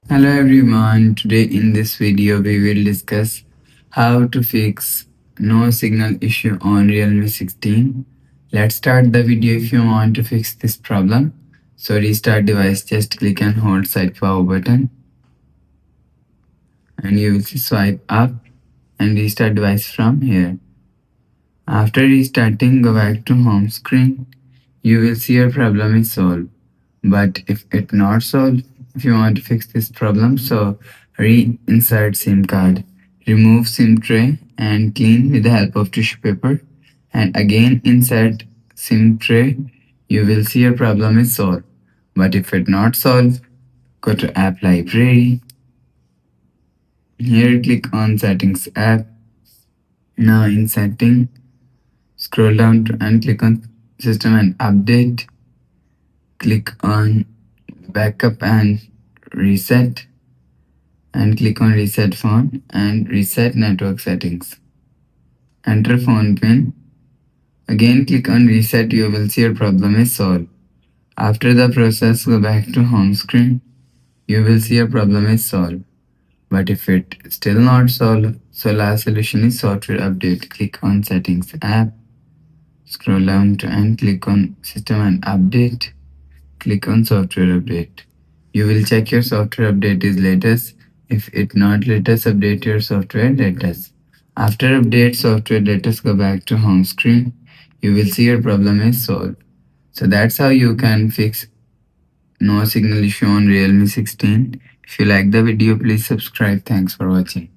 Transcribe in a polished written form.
Hello everyone, today in this video we will discuss how to fix no signal issue on Realme 16. Let's start the video. If you want to fix this problem, so restart device, just click and hold side power button and you will see swipe up and restart device from here. After restarting, go back to home screen. You will see your problem is solved. But if it not solved, if you want to fix this problem, so reinsert SIM card, remove SIM tray and clean with the help of tissue paper, and again insert SIM tray. You will see your problem is solved. But if it not solved, go to app library. Here click on settings app. Now in setting, scroll down and click on system and update. Click on backup and reset and click on reset phone and reset network settings. Enter phone pin. Again click on reset. You will see your problem is solved. After the process, go back to home screen. You will see your problem is solved. But if it still not solved, so last solution is software update. Click on settings app. Scroll down and click on system and update. Click on software update. You will check your software update is latest. If it not latest, update your software latest. After update software latest, go back to home screen. You will see your problem is solved. So that's how you can fix no signal issue on Realme 16. If you like the video, please subscribe. Thanks for watching.